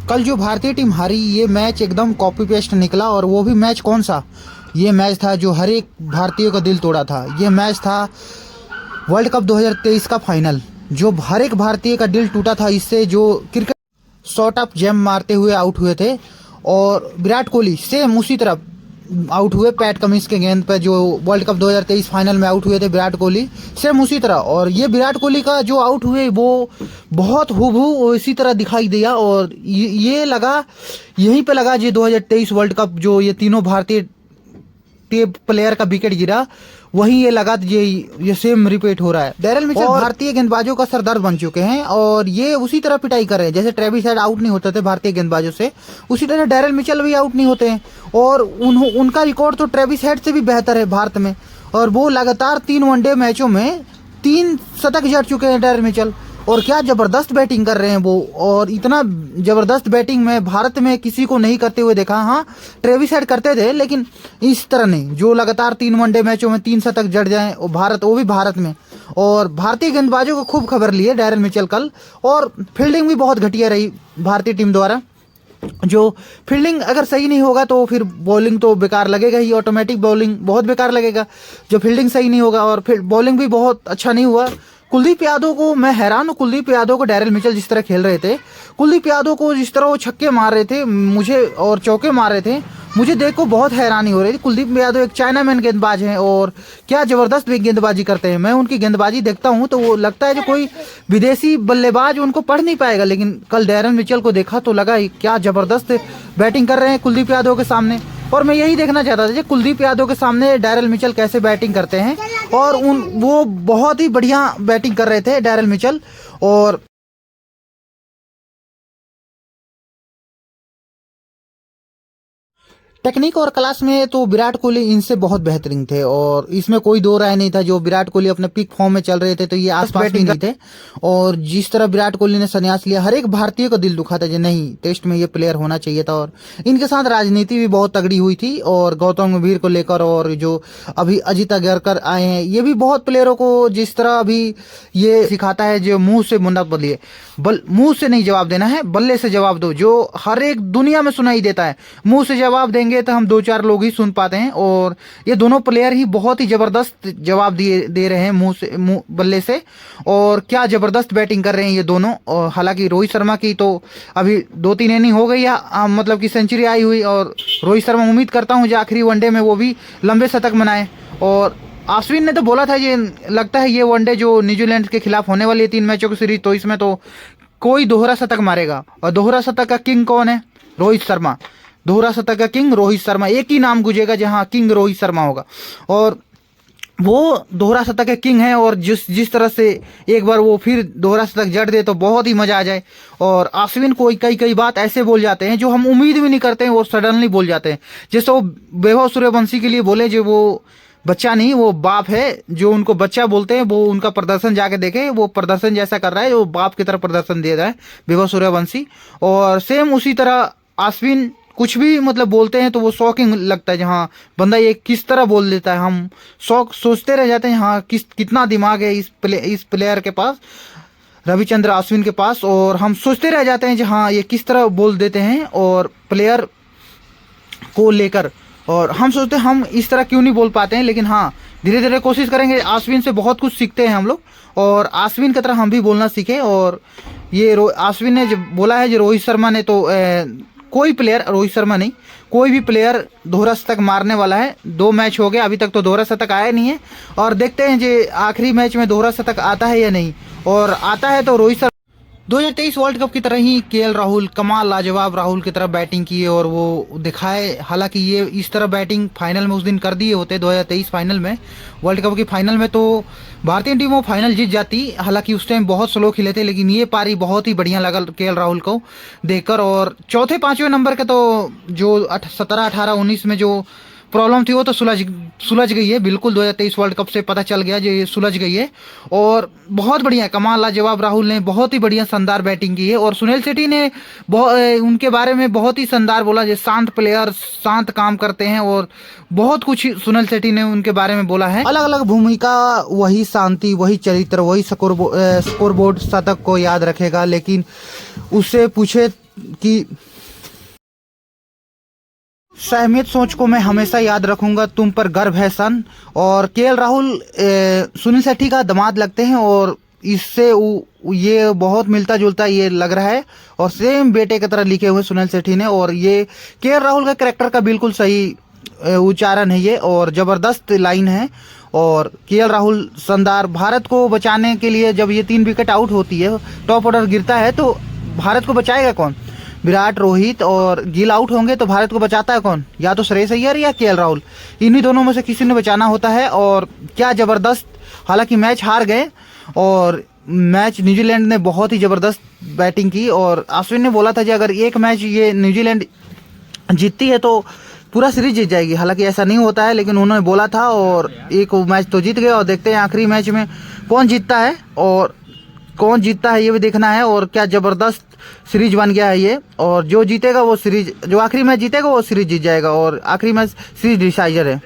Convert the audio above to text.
कल जो भारतीय टीम हारी, ये मैच एकदम कॉपी पेस्ट निकला। और वो भी मैच कौन सा? ये मैच था जो हर एक भारतीय का दिल तोड़ा था। ये मैच था वर्ल्ड कप 2023 का फाइनल, जो हर एक भारतीय का दिल टूटा था इससे। जो क्रिकेट शॉर्ट ऑफ जेम मारते हुए आउट हुए थे, और विराट कोहली सेम उसी तरह आउट हुए पैट कमिंस के गेंद पर। जो वर्ल्ड कप 2023 फाइनल में आउट हुए थे विराट कोहली, सेम उसी तरह। और ये विराट कोहली का जो आउट हुए वो बहुत हूबहू इसी तरह दिखाई दिया। और ये लगा, यहीं पे लगा जो 2023 वर्ल्ड कप जो ये तीनों भारतीय प्लेयर का विकेट गिरा, वहीं ये लगा ये सेम रिपीट हो रहा है। डैरेल मिचेल भारतीय गेंदबाजों का सरदर्द बन चुके हैं, और ये उसी तरह पिटाई कर रहे हैं जैसे ट्रेविस हेड आउट नहीं होते थे भारतीय गेंदबाजों से, उसी तरह डैरेल मिचेल भी आउट नहीं होते हैं। और उनका रिकॉर्ड तो ट्रेविस हेड से भी बेहतर है भारत में। और वो लगातार 3 वनडे मैचों में 3 शतक जड़ चुके हैं डैरेल मिचेल। और क्या जबरदस्त बैटिंग कर रहे हैं वो। और इतना जबरदस्त बैटिंग में भारत में किसी को नहीं करते हुए देखा। हाँ, ट्रेविस हेड करते थे, लेकिन इस तरह नहीं, जो लगातार 3 वनडे मैचों में 3 शतक जड़ जाएं, और वो भी भारत में। और भारतीय गेंदबाजों को खूब खबर ली है डैरेल मिचेल कल। और फील्डिंग भी बहुत घटिया रही भारतीय टीम द्वारा। जो फील्डिंग अगर सही नहीं होगा तो फिर बॉलिंग तो बेकार लगेगा ही, ऑटोमेटिक बॉलिंग बहुत बेकार लगेगा जो फील्डिंग सही नहीं होगा। और फिर बॉलिंग भी बहुत अच्छा नहीं हुआ। कुलदीप यादव को मैं हैरान हूँ। कुलदीप यादव को डैरेल मिचेल जिस तरह खेल रहे थे, कुलदीप यादव को जिस तरह वो छक्के मार रहे थे मुझे, और चौके मार रहे थे, मुझे देख को बहुत हैरानी हो रही थी। कुलदीप यादव एक चाइनामैन गेंदबाज हैं, और क्या जबरदस्त गेंदबाजी करते हैं। मैं उनकी गेंदबाजी देखता हूँ तो वो लगता है जो कोई विदेशी बल्लेबाज उनको पढ़ नहीं पाएगा। लेकिन कल डैरेल मिचेल को देखा तो लगा क्या जबरदस्त बैटिंग कर रहे हैं कुलदीप यादव के सामने। और मैं यही देखना चाहता था कि कुलदीप यादव के सामने डैरेल मिचेल कैसे बैटिंग करते हैं। और वो बहुत ही बढ़िया बैटिंग कर रहे थे डैरेल मिचेल। और टेक्निक और क्लास में तो विराट कोहली इनसे बहुत बेहतरीन थे, और इसमें कोई दो राय नहीं था। जो विराट कोहली अपने पीक फॉर्म में चल रहे थे तो ये आसपास भी नहीं थे। और जिस तरह विराट कोहली ने संन्यास लिया, हर एक भारतीय को दिल दुखा था कि नहीं, टेस्ट में ये प्लेयर होना चाहिए था। और इनके साथ राजनीति भी बहुत तगड़ी हुई थी, और गौतम गंभीर को लेकर। और जो अभी अजित अगरकर आए हैं, ये भी बहुत प्लेयरों को जिस तरह अभी ये सिखाता है जो मुंह से मुन्ना बदलिए, मुंह से नहीं जवाब देना है, बल्ले से जवाब दो, जो हर एक दुनिया में सुनाई देता है। मुंह से जवाब देंगे तो हम 2-4 लोग ही सुन पाते हैं। और ये दोनों प्लेयर ही बहुत ही जबरदस्त जवाब दे रहे हैं मुंह बल्ले से। और क्या जबरदस्त बैटिंग कर रहे हैं ये दोनों। और हालांकि रोहित शर्मा की तो अभी 2-3 इनिंग हो गई है, मतलब कि सेंचुरी आई हुई। और रोहित शर्मा उम्मीद करता हूं जो आखिरी वनडे में वो भी लंबे शतक बनाए। और अश्विन ने तो बोला था ये लगता है ये वनडे जो न्यूजीलैंड के खिलाफ होने वाली है 3 मैचों की सीरीज, तो इसमें तो कोई दोहरा शतक मारेगा। और दोहरा शतक का किंग कौन है? रोहित शर्मा। दोहरा शतक का किंग रोहित शर्मा, एक ही नाम गुजेगा जहां किंग रोहित शर्मा होगा। और वो दोहरा शतक के किंग है। और जिस तरह से एक बार वो फिर दोहरा शतक जड़ दे तो बहुत ही मजा आ जाए। और अश्विन को कई बात ऐसे बोल जाते हैं जो हम उम्मीद भी नहीं करते हैं, वो सडनली बोल जाते हैं। जैसे वो वैभव सूर्यवंशी के लिए बोले जो वो बच्चा नहीं, वो बाप है, जो उनको बच्चा बोलते हैं। वो उनका प्रदर्शन जाके देखे, वो प्रदर्शन जैसा कर रहा है, वो बाप की तरह प्रदर्शन दे रहा है वैभव सूर्यवंशी। और सेम उसी तरह अश्विन कुछ भी मतलब बोलते हैं तो वो शॉकिंग लगता है। जहाँ बंदा ये किस तरह बोल देता है, हम सोचते रह जाते हैं हाँ कितना दिमाग है इस प्लेयर के पास, रविचंद्र अश्विन के पास। और हम सोचते रह जाते हैं हाँ ये किस तरह बोल देते हैं और प्लेयर को लेकर। और हम सोचते हैं हम इस तरह क्यों नहीं बोल पाते हैं। लेकिन हाँ, धीरे धीरे कोशिश करेंगे। अश्विन से बहुत कुछ सीखते हैं हम लोग, और अश्विन की तरह हम भी बोलना सीखें। और ये अश्विन ने जब बोला है जो रोहित शर्मा ने तो कोई प्लेयर, रोहित शर्मा नहीं, कोई भी प्लेयर दोहरा शतक मारने वाला है। 2 मैच हो गए, अभी तक तो दोहरा शतक आया नहीं है। और देखते हैं जो आखिरी मैच में दोहरा शतक आता है या नहीं। और आता है तो रोहित शर्मा 2023 वर्ल्ड कप की तरह ही केएल राहुल, कमाल लाजवाब राहुल की तरह बैटिंग की और वो दिखाए। हालांकि ये इस तरह बैटिंग फाइनल में उस दिन कर दिए होते 2023 फाइनल में, वर्ल्ड कप की फाइनल में, तो भारतीय टीम वो फाइनल जीत जाती। हालांकि उस टाइम बहुत स्लो खेले थे, लेकिन ये पारी बहुत ही बढ़िया लगा केएल राहुल को देखकर। और चौथे 5वें नंबर के तो जो 17, 18, 19 में जो प्रॉब्लम थी वो तो सुलझ गई है बिल्कुल। 2023 वर्ल्ड कप से पता चल गया जो ये सुलझ गई है। और बहुत बढ़िया कमाल लाजवाब राहुल ने बहुत ही बढ़िया शानदार बैटिंग की है। और सुनील शेट्टी ने उनके बारे में बहुत ही शानदार बोला, जो शांत प्लेयर, शांत काम करते हैं। और बहुत कुछ सुनील शेट्टी ने उनके बारे में बोला है। अलग अलग भूमिका, वही शांति, वही चरित्र, वही स्कोरबोर्ड शतक को याद रखेगा। लेकिन उससे पूछे कि सहमियत सोच को मैं हमेशा याद रखूंगा, तुम पर गर्व है सन। और केएल राहुल सुनील शेट्टी का दामाद लगते हैं और इससे ये बहुत मिलता जुलता ये लग रहा है और सेम बेटे की तरह लिखे हुए सुनील शेट्टी ने। और ये केएल राहुल का कैरेक्टर का बिल्कुल सही उच्चारण है ये और जबरदस्त लाइन है। और केएल राहुल शानदार, भारत को बचाने के लिए जब ये 3 विकेट आउट होती है, टॉप ऑर्डर गिरता है, तो भारत को बचाएगा कौन? विराट, रोहित और गिल आउट होंगे तो भारत को बचाता है कौन? या तो श्रेयस अय्यर या केएल राहुल, इन्हीं दोनों में से किसी ने बचाना होता है। और क्या जबरदस्त, हालांकि मैच हार गए और मैच न्यूजीलैंड ने बहुत ही जबरदस्त बैटिंग की। और अश्विन ने बोला था कि अगर एक मैच ये न्यूजीलैंड जीतती है तो पूरा सीरीज जीत जाएगी। हालांकि ऐसा नहीं होता है, लेकिन उन्होंने बोला था और एक मैच तो जीत गए। और देखते हैं आखिरी मैच में कौन जीतता है और कौन जीतता है ये भी देखना है। और क्या जबरदस्त सीरीज बन गया है ये, और जो जीतेगा वो सीरीज, जो आखिरी मैच जीतेगा वो सीरीज जीत जाएगा और आखिरी मैच सीरीज डिसाइडर है।